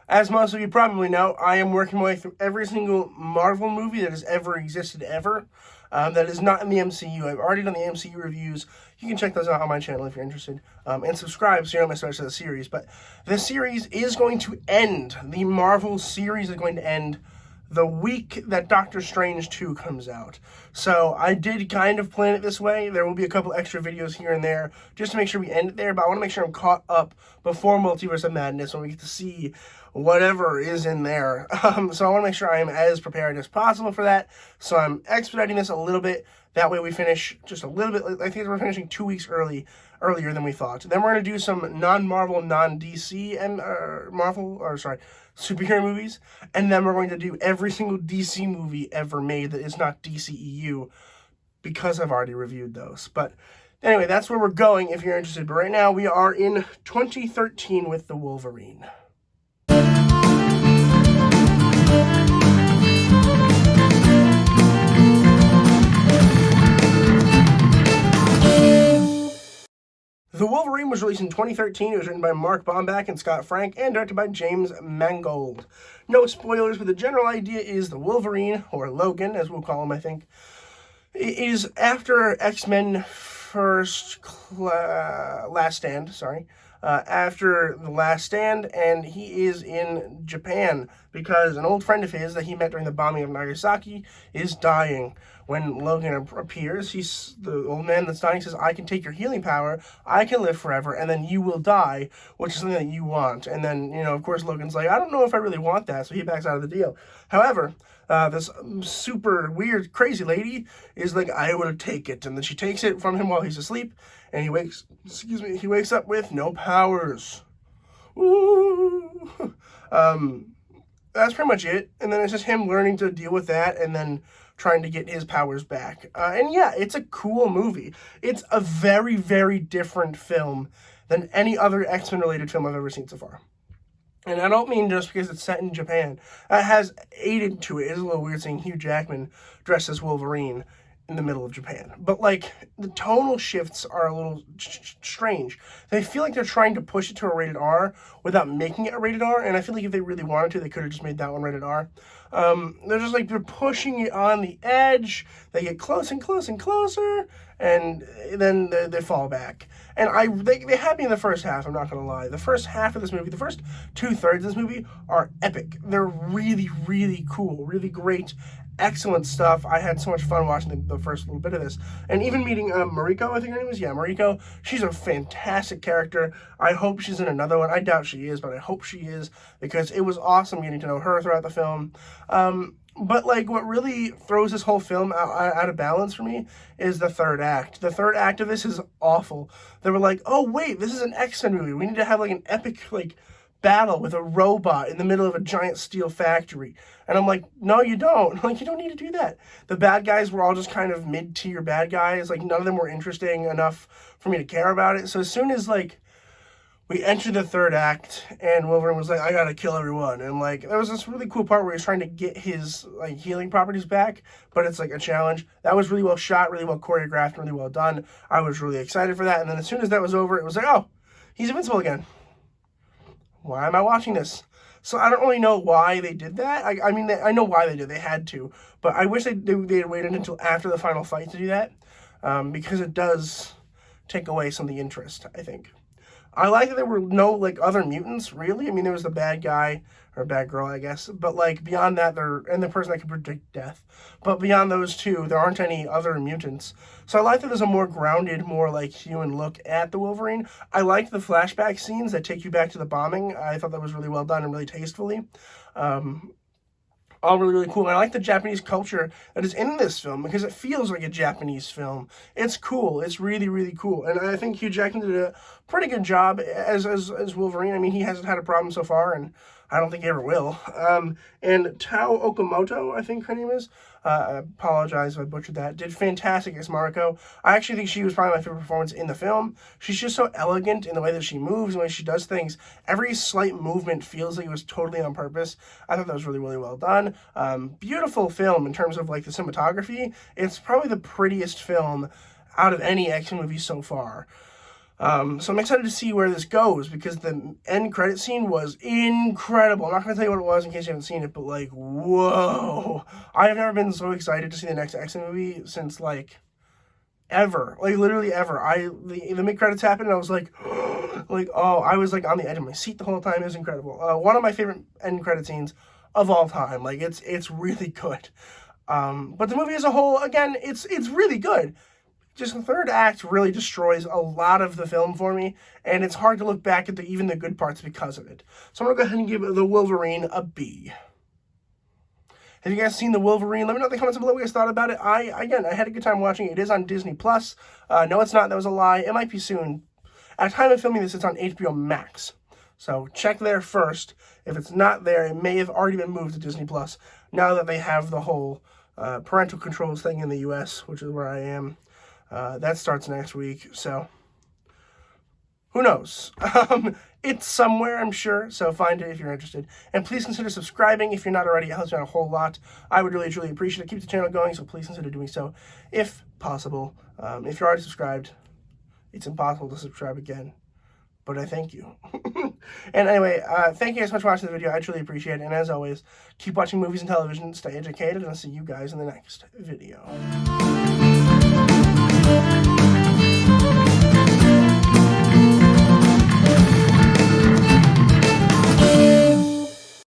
As most of you probably know, I am working my way through every single Marvel movie that has ever existed ever. That is not in the MCU. I've already done the MCU reviews. You can check those out on my channel if you're interested. And subscribe so you don't miss the rest of the series. But the series is going to end. The Marvel series is going to end the week that Doctor Strange 2 comes out. So I did kind of plan it this way. There will be a couple extra videos here and there just to make sure we end it there, but I want to make sure I'm caught up before Multiverse of Madness when we get to see whatever is in there. So I want to make sure I am as prepared as possible for that. So I'm expediting this a little bit. That way we finish just a little bit. I think we're finishing 2 weeks earlier than we thought. Then we're going to do some non-Marvel, non-DC and superhero movies. And then we're going to do every single DC movie ever made that is not DCEU, because I've already reviewed those. But anyway, that's where we're going if you're interested. But right now we are in 2013 with the Wolverine. The Wolverine was released in 2013. It was written by Mark Baumbach and Scott Frank and directed by James Mangold. No spoilers, but the general idea is the Wolverine, or Logan, as we'll call him, I think, is after X-Men Last Stand, after the Last Stand, and he is in Japan because an old friend of his that he met during the bombing of Nagasaki is dying. When Logan appears, the old man that's dying says, "I can take your healing power, I can live forever, and then you will die," which is something that you want. And then, of course, Logan's like, "I don't know if I really want that," so he backs out of the deal. However, this super weird, crazy lady is like, "I would take it," and then she takes it from him while he's asleep, and he wakes up with no powers. Ooh. That's pretty much it, and then it's just him learning to deal with that, and then trying to get his powers back. And yeah, it's a cool movie. It's a very, very different film than any other X-Men related film I've ever seen so far. And I don't mean just because it's set in Japan. It has aided to it. It's a little weird seeing Hugh Jackman dressed as Wolverine in the middle of Japan. But, the tonal shifts are a little strange. They feel like they're trying to push it to a rated R without making it a rated R, and I feel like if they really wanted to, they could have just made that one rated R. They're just, they're pushing it on the edge. They get close and close and closer, and then they fall back. And they had me in the first half, I'm not going to lie. The first half of this movie, the first 2/3 of this movie are epic. They're really, really cool, really great, excellent stuff. I had so much fun watching the first little bit of this. And even meeting Mariko, I think her name is. Yeah, Mariko. She's a fantastic character. I hope she's in another one. I doubt she is, but I hope she is, because it was awesome getting to know her throughout the film. But, what really throws this whole film out of balance for me is the third act. The third act of this is awful. They were like, "Oh, wait, this is an X-Men movie. We need to have, an epic, battle with a robot in the middle of a giant steel factory." And I'm like, no, you don't. You don't need to do that. The bad guys were all just kind of mid-tier bad guys. None of them were interesting enough for me to care about it. So as soon as, we entered the third act, and Wolverine was like, "I gotta kill everyone." And, there was this really cool part where he was trying to get his, healing properties back, but it's, a challenge. That was really well shot, really well choreographed, really well done. I was really excited for that. And then as soon as that was over, it was like, oh, he's invincible again. Why am I watching this? So I don't really know why they did that. I mean, I know why they did. They had to. But I wish they had waited until after the final fight to do that, because it does take away some of the interest, I think. I like that there were no, other mutants, really. I mean, there was the bad guy, or bad girl, I guess. But, beyond that, and the person that could predict death. But beyond those two, there aren't any other mutants. So I like that there's a more grounded, more, human look at the Wolverine. I liked the flashback scenes that take you back to the bombing. I thought that was really well done and really tastefully. All really, really cool. And I like the Japanese culture that is in this film, because it feels like a Japanese film. It's cool. It's really, really cool. And I think Hugh Jackman did a pretty good job as Wolverine. I mean, he hasn't had a problem so far, and I don't think he ever will. And Tao Okamoto, I think her name is. I apologize if I butchered that. Did fantastic as Mariko. I actually think she was probably my favorite performance in the film. She's just so elegant in the way that she moves, the way she does things. Every slight movement feels like it was totally on purpose. I thought that was really, really well done. Beautiful film in terms of, the cinematography. It's probably the prettiest film out of any X-Men movie so far. So I'm excited to see where this goes, because the end credit scene was incredible. I'm not going to tell you what it was in case you haven't seen it, but like, whoa. I have never been so excited to see the next X-Men movie since like ever. Like literally ever. The mid-credits happened and I was like, like, oh, I was like on the edge of my seat the whole time. It was incredible. One of my favorite end credit scenes of all time. Like it's really good. But the movie as a whole, again, it's really good. Just the third act really destroys a lot of the film for me, and it's hard to look back at even the good parts because of it. So I'm going to go ahead and give the Wolverine a B. Have you guys seen the Wolverine? Let me know in the comments below what you guys thought about it. I had a good time watching it. It is on Disney+. No, it's not. That was a lie. It might be soon. At the time of filming this, it's on HBO Max. So check there first. If it's not there, it may have already been moved to Disney+, now that they have the whole parental controls thing in the US, which is where I am. That starts next week, so who knows? It's somewhere, I'm sure, so find it if you're interested. And please consider subscribing if you're not already. It helps me out a whole lot. I would really, truly appreciate it. Keep the channel going, so please consider doing so if possible. If you're already subscribed, it's impossible to subscribe again, but I thank you. And anyway, thank you guys so much for watching the video. I truly appreciate it. And as always, keep watching movies and television, stay educated, and I'll see you guys in the next video.